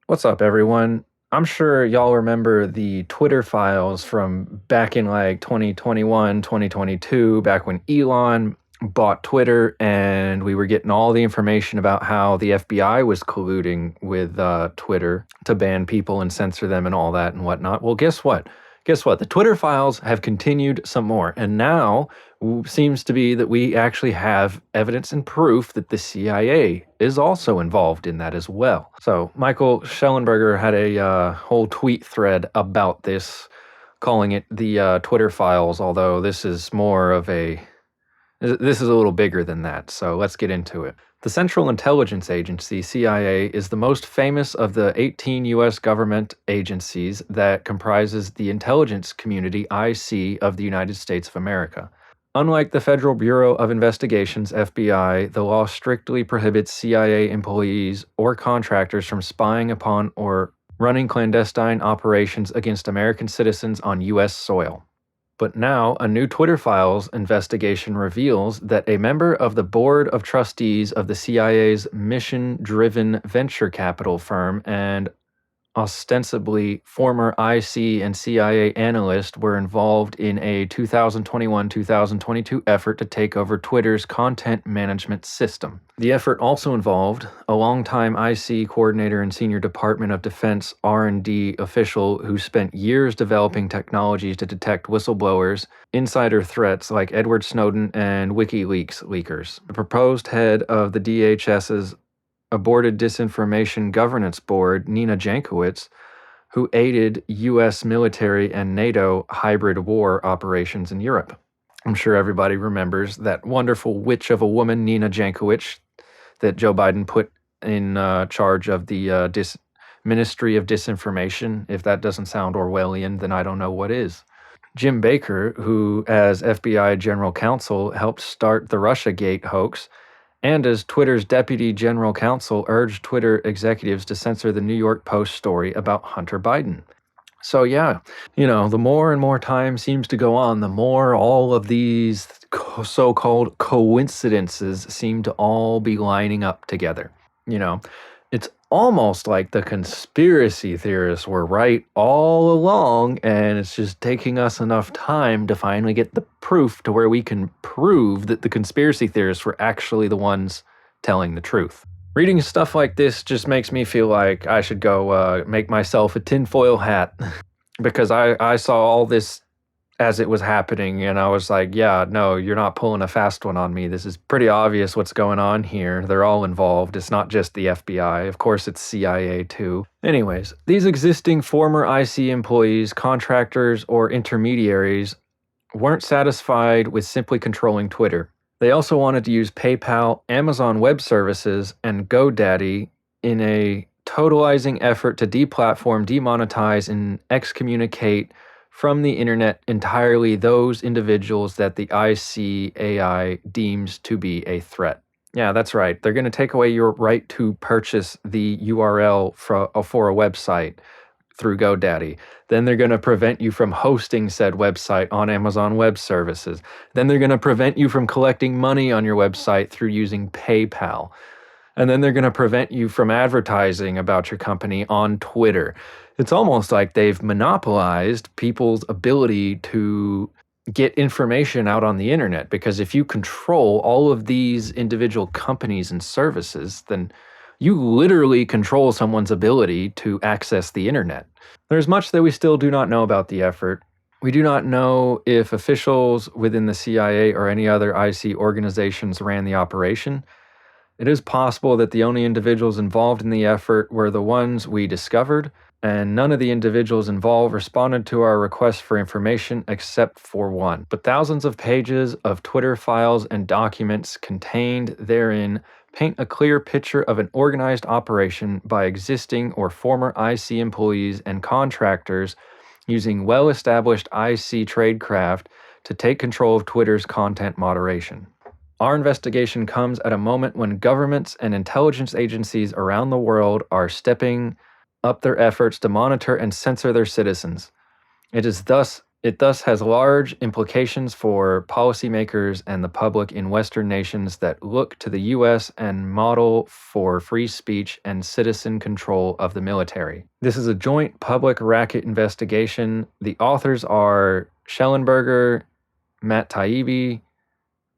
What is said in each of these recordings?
What's up, everyone? I'm sure y'all remember the Twitter files from back in like 2021, 2022, back when Elon bought Twitter and we were getting all the information about how the FBI was colluding with Twitter to ban people and censor them and all that and whatnot. Well, guess what? Guess what? The Twitter files have continued some more. And now seems to be that we actually have evidence and proof that the CIA is also involved in that as well. So Michael Schellenberger had a whole tweet thread about this, calling it the Twitter files, although this is a little bigger than that. So let's get into it. The Central Intelligence Agency, CIA, is the most famous of the 18 U.S. government agencies that comprises the intelligence community, IC, of the United States of America. Unlike the Federal Bureau of Investigations, FBI, the law strictly prohibits CIA employees or contractors from spying upon or running clandestine operations against American citizens on U.S. soil. But now, a new Twitter Files investigation reveals that a member of the board of trustees of the CIA's mission-driven venture capital firm and ostensibly former IC and CIA analyst were involved in a 2021-2022 effort to take over Twitter's content management system. The effort also involved a longtime IC coordinator and senior Department of Defense R&D official who spent years developing technologies to detect whistleblowers, insider threats like Edward Snowden and WikiLeaks leakers. The proposed head of the DHS's aborted disinformation governance board, Nina Jankowicz, who aided U.S. military and NATO hybrid war operations in Europe. I'm sure everybody remembers that wonderful witch of a woman, Nina Jankowicz, that Joe Biden put in charge of the Ministry of Disinformation. If that doesn't sound Orwellian, then I don't know what is. Jim Baker, who, as FBI General Counsel, helped start the Russiagate hoax, and as Twitter's deputy general counsel urged Twitter executives to censor the New York Post story about Hunter Biden. So yeah, the more and more time seems to go on, the more all of these so-called coincidences seem to all be lining up together. It's almost like the conspiracy theorists were right all along, and it's just taking us enough time to finally get the proof to where we can prove that the conspiracy theorists were actually the ones telling the truth. Reading stuff like this just makes me feel like I should go make myself a tinfoil hat because I saw all this as it was happening, and I was like, yeah, no, you're not pulling a fast one on me. This is pretty obvious what's going on here. They're all involved. It's not just the FBI. Of course, it's CIA too. Anyways, these existing former IC employees, contractors, or intermediaries weren't satisfied with simply controlling Twitter. They also wanted to use PayPal, Amazon Web Services, and GoDaddy in a totalizing effort to deplatform, demonetize, and excommunicate from the internet entirely those individuals that the ICAI deems to be a threat. Yeah, that's right. They're going to take away your right to purchase the URL for a website through GoDaddy. Then they're going to prevent you from hosting said website on Amazon Web Services. Then they're going to prevent you from collecting money on your website through using PayPal. And then they're going to prevent you from advertising about your company on Twitter. It's almost like they've monopolized people's ability to get information out on the internet, because if you control all of these individual companies and services, then you literally control someone's ability to access the internet. There's much that we still do not know about the effort. We do not know if officials within the CIA or any other IC organizations ran the operation. It is possible that the only individuals involved in the effort were the ones we discovered, and none of the individuals involved responded to our request for information except for one. But thousands of pages of Twitter files and documents contained therein paint a clear picture of an organized operation by existing or former IC employees and contractors using well-established IC tradecraft to take control of Twitter's content moderation. Our investigation comes at a moment when governments and intelligence agencies around the world are stepping up their efforts to monitor and censor their citizens. It is thus It thus has large implications for policymakers and the public in Western nations that look to the U.S. and model for free speech and citizen control of the military. This is a joint public racket investigation. The authors are Schellenberger, Matt Taibbi,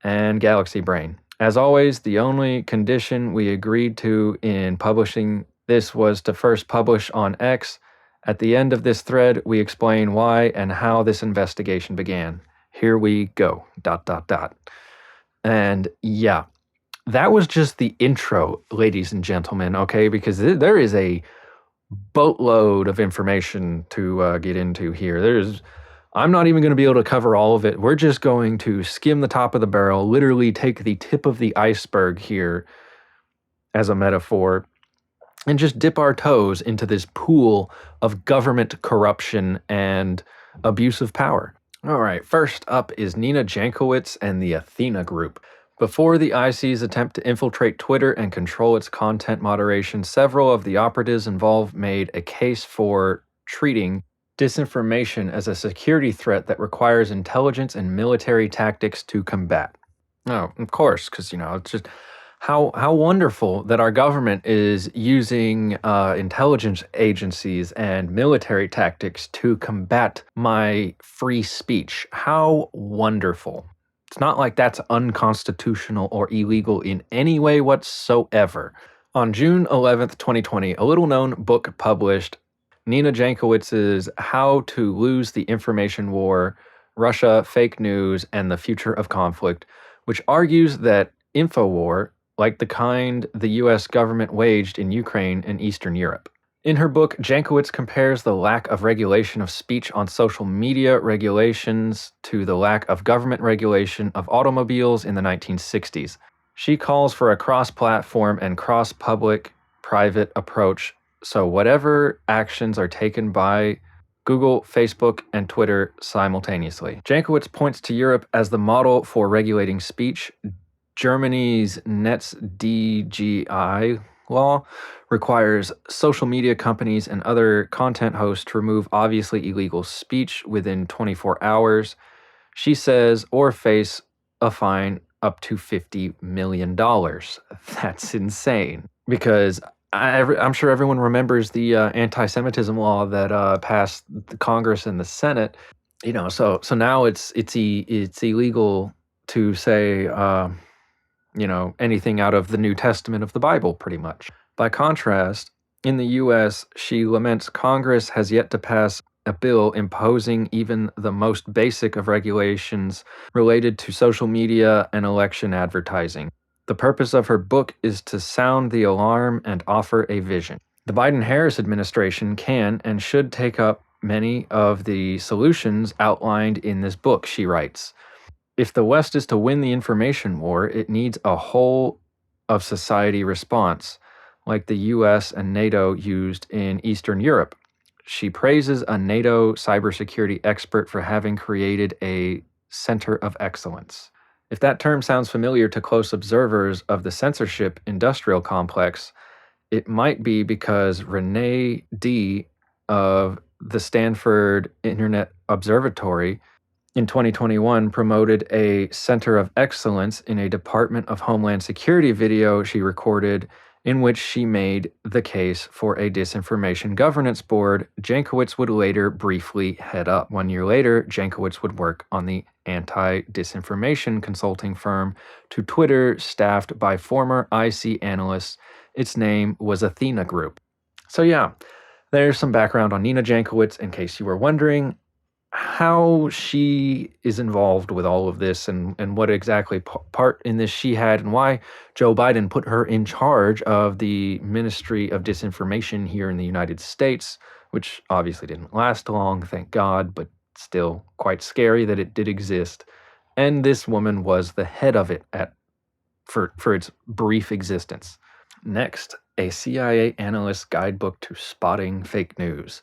and Galaxy Brain. As always, the only condition we agreed to in publishing this was to first publish on X. At the end of this thread, we explain why and how this investigation began. Here we go, ... And yeah, that was just the intro, ladies and gentlemen, okay? Because there is a boatload of information to get into here. I'm not even going to be able to cover all of it. We're just going to skim the top of the barrel, literally take the tip of the iceberg here as a metaphor, and just dip our toes into this pool of government corruption and abuse of power. All right, first up is Nina Jankowicz and the Athena Group. Before the IC's attempt to infiltrate Twitter and control its content moderation, several of the operatives involved made a case for treating disinformation as a security threat that requires intelligence and military tactics to combat. Oh, of course, because, it's just how wonderful that our government is using intelligence agencies and military tactics to combat my free speech. How wonderful. It's not like that's unconstitutional or illegal in any way whatsoever. On June 11th, 2020, a little-known book published, Nina Jankowicz's How to Lose the Information War, Russia, Fake News, and the Future of Conflict, which argues that InfoWar, like the kind the US government waged in Ukraine and Eastern Europe. In her book, Jankowicz compares the lack of regulation of speech on social media regulations to the lack of government regulation of automobiles in the 1960s. She calls for a cross-platform and cross-public-private approach, so whatever actions are taken by Google, Facebook, and Twitter simultaneously. Jankowicz points to Europe as the model for regulating speech. Germany's NetzDG law requires social media companies and other content hosts to remove obviously illegal speech within 24 hours, she says, or face a fine up to $50 million. That's insane. Because I'm sure everyone remembers the anti-Semitism law that passed the Congress and the Senate. So now it's illegal to say anything out of the New Testament of the Bible, pretty much. By contrast, in the U.S., she laments Congress has yet to pass a bill imposing even the most basic of regulations related to social media and election advertising. The purpose of her book is to sound the alarm and offer a vision. The Biden-Harris administration can and should take up many of the solutions outlined in this book, she writes. If the West is to win the information war, it needs a whole of society response, like the US and NATO used in Eastern Europe. She praises a NATO cybersecurity expert for having created a center of excellence. If that term sounds familiar to close observers of the censorship industrial complex, it might be because Renee D. of the Stanford Internet Observatory in 2021 promoted a Center of Excellence in a Department of Homeland Security video she recorded in which she made the case for a disinformation governance board Jankowicz would later briefly head up. 1 year later, Jankowicz would work on the anti-disinformation consulting firm to Twitter staffed by former IC analysts. Its name was Athena Group. So yeah, there's some background on Nina Jankowicz in case you were wondering how she is involved with all of this and what exactly part in this she had and why Joe Biden put her in charge of the Ministry of Disinformation here in the United States, which obviously didn't last long, thank God, but still quite scary that it did exist. And this woman was the head of it for its brief existence. Next, a CIA analyst's guidebook to spotting fake news.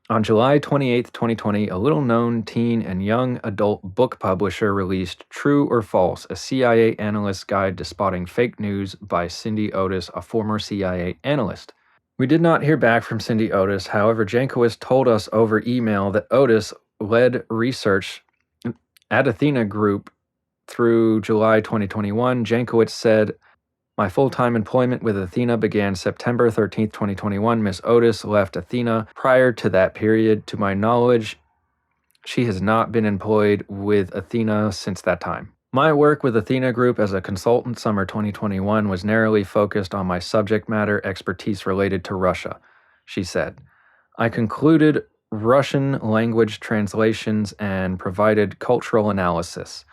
On July 28, 2020, a little-known teen and young adult book publisher released True or False, a CIA analyst's guide to spotting fake news by Cindy Otis, a former CIA analyst. We did not hear back from Cindy Otis. However, Jankowicz told us over email that Otis led research at Athena Group through July 2021. Jankowicz said, "My full-time employment with Athena began September 13th, 2021. Ms. Otis left Athena prior to that period. To my knowledge, she has not been employed with Athena since that time. My work with Athena Group as a consultant summer 2021 was narrowly focused on my subject matter expertise related to Russia," she said. "I concluded Russian language translations and provided cultural analysis.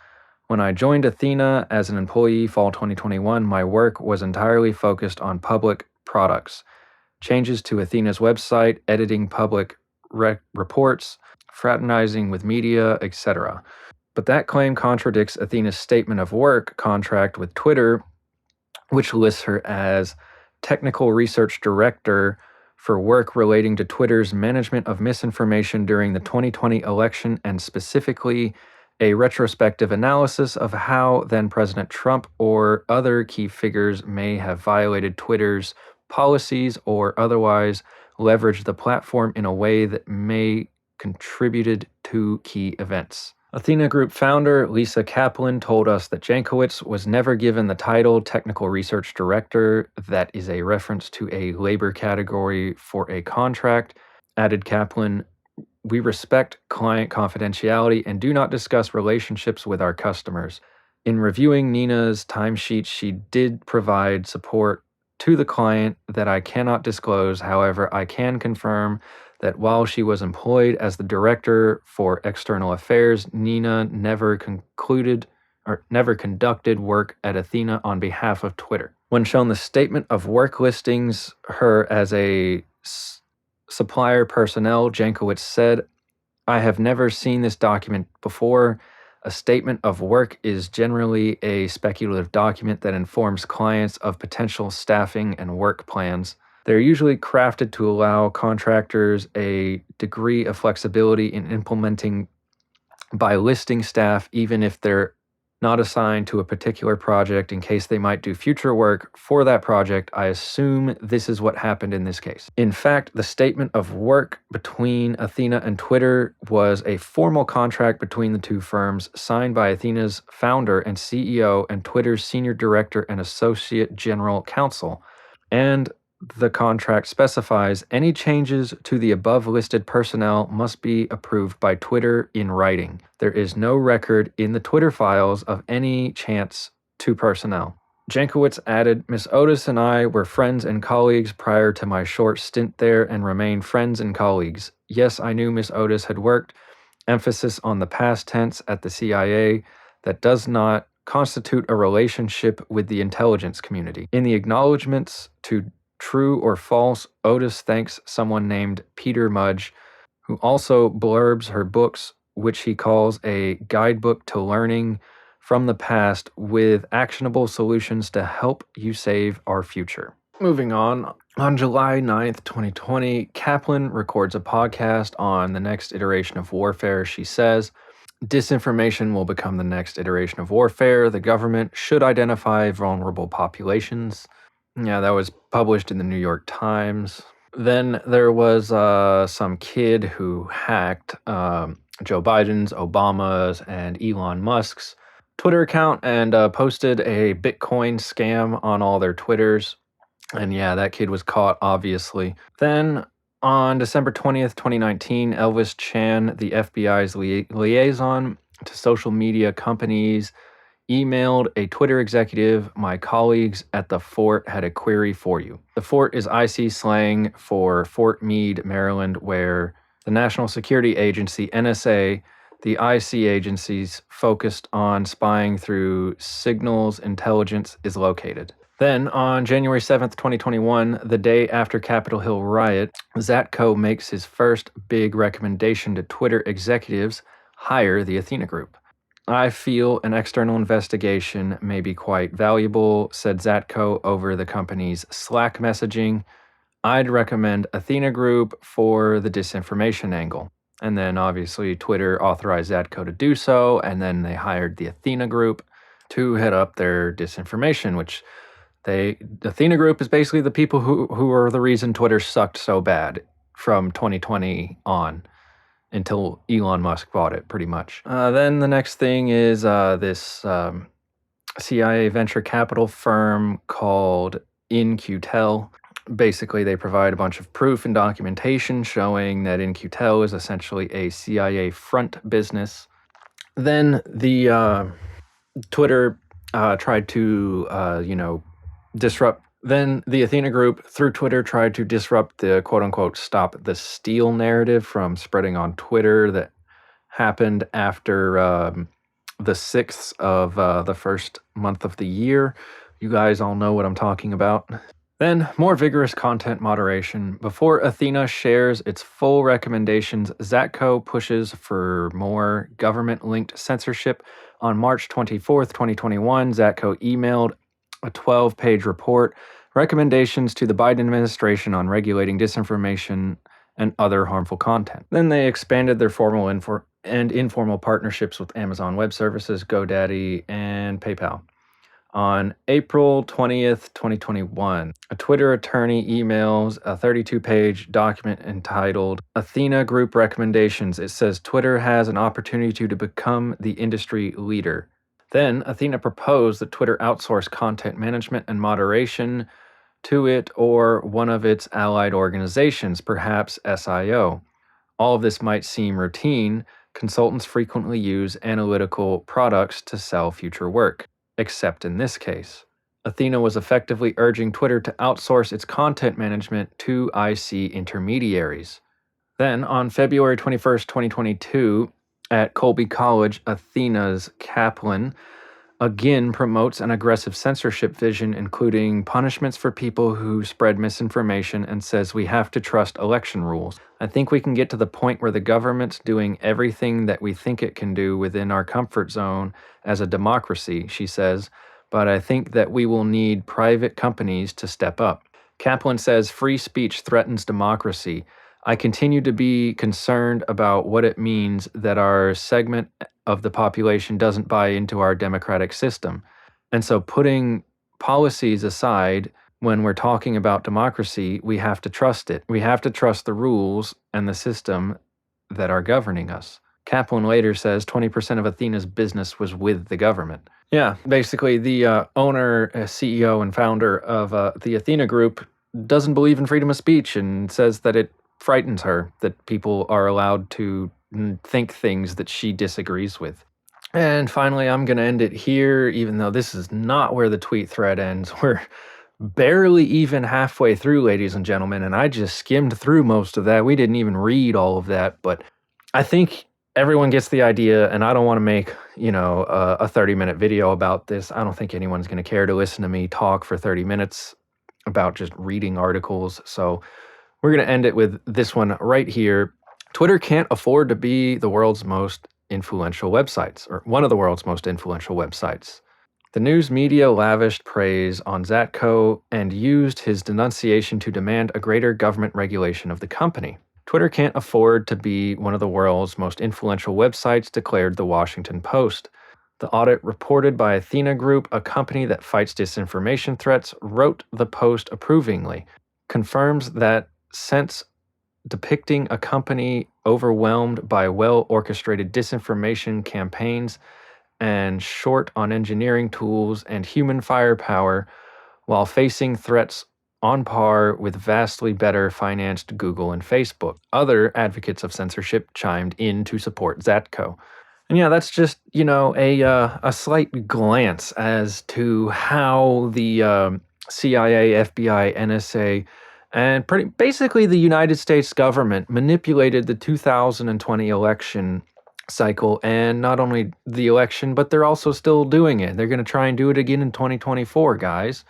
When I joined Athena as an employee fall 2021, my work was entirely focused on public products, changes to Athena's website, editing public reports, fraternizing with media, etc." But that claim contradicts Athena's statement of work contract with Twitter, which lists her as technical research director for work relating to Twitter's management of misinformation during the 2020 election, and specifically a retrospective analysis of how then President Trump or other key figures may have violated Twitter's policies or otherwise leveraged the platform in a way that may contributed to key events. Athena Group founder Lisa Kaplan told us that Jankowicz was never given the title Technical Research Director. That is a reference to a labor category for a contract. Added Kaplan, "We respect client confidentiality and do not discuss relationships with our customers. In reviewing Nina's timesheet, she did provide support to the client that I cannot disclose. However, I can confirm that while she was employed as the director for external affairs, Nina never conducted work at Athena on behalf of Twitter." When shown the statement of work listings her as a supplier personnel, Jankowicz said, "I have never seen this document before. A statement of work is generally a speculative document that informs clients of potential staffing and work plans. They're usually crafted to allow contractors a degree of flexibility in implementing by listing staff, even if they're not assigned to a particular project in case they might do future work for that project. I assume this is what happened in this case." In fact, the statement of work between Athena and Twitter was a formal contract between the two firms, signed by Athena's founder and CEO and Twitter's senior director and associate general counsel. And the contract specifies any changes to the above listed personnel must be approved by Twitter in writing. There is no record in the Twitter files of any chance to personnel. Jankowicz added, "Ms. Otis and I were friends and colleagues prior to my short stint there and remain friends and colleagues. Yes, I knew Ms. Otis had worked, emphasis on the past tense, at the CIA. That does not constitute a relationship with the intelligence community." In the acknowledgments to True or False, Otis thanks someone named Peter Mudge, who also blurbs her books, which he calls a guidebook to learning from the past with actionable solutions to help you save our future. Moving on July 9th, 2020, Kaplan records a podcast on the next iteration of warfare. She says, "Disinformation will become the next iteration of warfare. The government should identify vulnerable populations." Yeah, that was published in the New York Times. Then there was some kid who hacked Joe Biden's, Obama's, and Elon Musk's Twitter account and posted a Bitcoin scam on all their Twitters. And yeah, that kid was caught, obviously. Then on December 20th, 2019, Elvis Chan, the FBI's liaison to social media companies, emailed a Twitter executive, "My colleagues at the Fort had a query for you." The Fort is IC slang for Fort Meade, Maryland, where the National Security Agency, NSA, the IC agencies focused on spying through signals intelligence, is located. Then, on January 7th, 2021, the day after Capitol Hill riot, Zatko makes his first big recommendation to Twitter executives: hire the Athena Group. "I feel an external investigation may be quite valuable," said Zatko over the company's Slack messaging. "I'd recommend Athena Group for the disinformation angle." And then obviously Twitter authorized Zatko to do so, and then they hired the Athena Group to head up their disinformation, which the Athena Group is basically the people who are the reason Twitter sucked so bad from 2020 on. until Elon Musk bought it, pretty much. Then the next thing is this CIA venture capital firm called In-Q-Tel. Basically, they provide a bunch of proof and documentation showing that In-Q-Tel is essentially a CIA front business. Then the Twitter tried to, disrupt. Then the Athena Group, through Twitter, tried to disrupt the quote-unquote "Stop the Steal" narrative from spreading on Twitter that happened after the 6th of the first month of the year. You guys all know what I'm talking about. Then, more vigorous content moderation. Before Athena shares its full recommendations, Zatco pushes for more government-linked censorship. On March 24th, 2021, Zatco emailed a 12-page report, recommendations to the Biden administration on regulating disinformation and other harmful content. Then they expanded their formal and informal partnerships with Amazon Web Services, GoDaddy, and PayPal. On April 20th, 2021, a Twitter attorney emails a 32-page document entitled Athena Group Recommendations. It says Twitter has an opportunity to become the industry leader. Then Athena proposed that Twitter outsource content management and moderation to it or one of its allied organizations, perhaps SIO. All of this might seem routine. Consultants frequently use analytical products to sell future work. Except in this case, Athena was effectively urging Twitter to outsource its content management to IC intermediaries. Then, on February 21st, 2022, at Colby College, Athena's Kaplan again promotes an aggressive censorship vision, including punishments for people who spread misinformation, and says we have to trust election rules. I think we can get to the point where the government's doing everything that we think it can do within our comfort zone as a democracy, she says, but I think that we will need private companies to step up. Kaplan says free speech threatens democracy. I continue to be concerned about what it means that our segment of the population doesn't buy into our democratic system. And so putting policies aside, when we're talking about democracy, we have to trust it. We have to trust the rules and the system that are governing us. Kaplan later says 20% of Athena's business was with the government. Yeah, basically the owner, CEO, and founder of the Athena Group doesn't believe in freedom of speech and says that it frightens her that people are allowed to think things that she disagrees with. And finally, I'm going to end it here, even though this is not where the tweet thread ends. We're barely even halfway through, ladies and gentlemen, and I just skimmed through most of that. We didn't even read all of that, but I think everyone gets the idea, and I don't want to make, a 30-minute video about this. I don't think anyone's going to care to listen to me talk for 30 minutes about just reading articles, so we're going to end it with this one right here. Twitter can't afford to be the world's most influential websites, or one of the world's most influential websites. The news media lavished praise on Zatco and used his denunciation to demand a greater government regulation of the company. Twitter can't afford to be one of the world's most influential websites, declared The Washington Post. The audit reported by Athena Group, a company that fights disinformation threats, wrote the Post approvingly, confirms that since depicting a company overwhelmed by well-orchestrated disinformation campaigns and short on engineering tools and human firepower while facing threats on par with vastly better financed Google and Facebook. Other advocates of censorship chimed in to support Zatco. And yeah, that's just, a slight glance as to how the CIA, FBI, NSA, and basically the United States government manipulated the 2020 election cycle, and not only the election, but they're also still doing it. They're going to try and do it again in 2024, guys.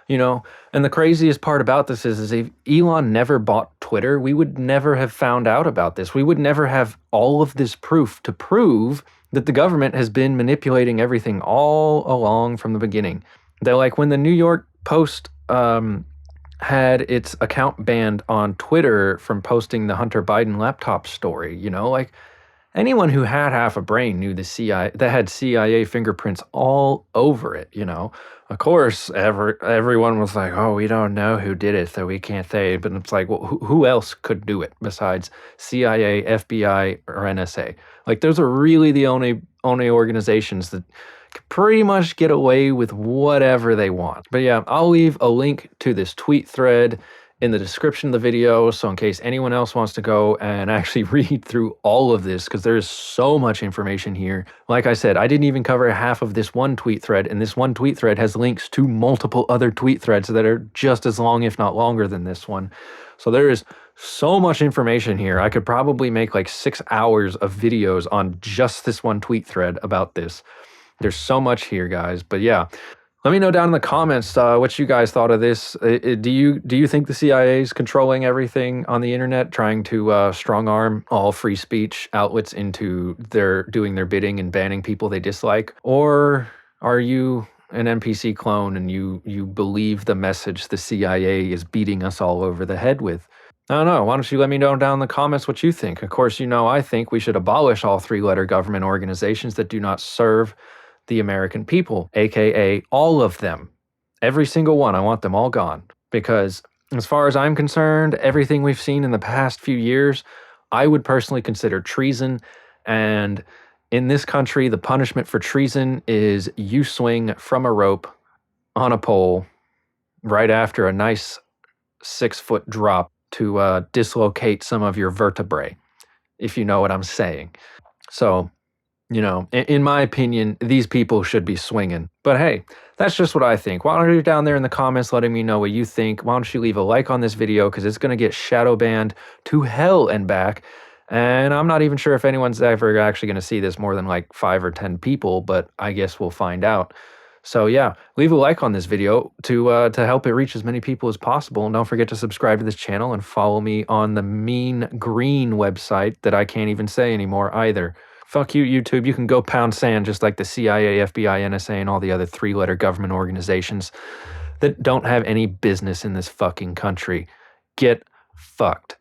And the craziest part about this is if Elon never bought Twitter, we would never have found out about this. We would never have all of this proof to prove that the government has been manipulating everything all along from the beginning. They're like when the New York Post had its account banned on Twitter from posting the Hunter Biden laptop story, anyone who had half a brain knew the CIA that had CIA fingerprints all over it, you know. Of course, everyone was like, "Oh, we don't know who did it, so we can't say." But it's like, well, who else could do it besides CIA, FBI, or NSA? Like, those are really the only organizations that could pretty much get away with whatever they want. But yeah, I'll leave a link to this tweet thread in the description of the video, so in case anyone else wants to go and actually read through all of this, because there's so much information here. Like I said, I didn't even cover half of this one tweet thread, and this one tweet thread has links to multiple other tweet threads that are just as long, if not longer, than this one. So there is so much information here. I could probably make like 6 hours of videos on just this one tweet thread about this. There's so much here, guys. But yeah, let me know down in the comments what you guys thought of this. Do you think the CIA is controlling everything on the internet, trying to strong arm all free speech outlets into doing their bidding and banning people they dislike? Or are you an NPC clone and you believe the message the CIA is beating us all over the head with? I don't know. Why don't you let me know down in the comments what you think? Of course, you know I think we should abolish all three-letter government organizations that do not serve the American people, aka all of them. Every single one. I want them all gone. Because as far as I'm concerned, everything we've seen in the past few years, I would personally consider treason. And in this country, the punishment for treason is you swing from a rope on a pole right after a nice 6-foot drop to dislocate some of your vertebrae, if you know what I'm saying. So, you know, in my opinion, these people should be swinging. But hey, that's just what I think. Why don't you down there in the comments letting me know what you think? Why don't you leave a like on this video, because it's going to get shadow banned to hell and back. And I'm not even sure if anyone's ever actually going to see this more than like 5 or 10 people, but I guess we'll find out. So yeah, leave a like on this video to help it reach as many people as possible. And don't forget to subscribe to this channel and follow me on the Mean Green website that I can't even say anymore either. Fuck you, YouTube. You can go pound sand just like the CIA, FBI, NSA, and all the other three-letter government organizations that don't have any business in this fucking country. Get fucked.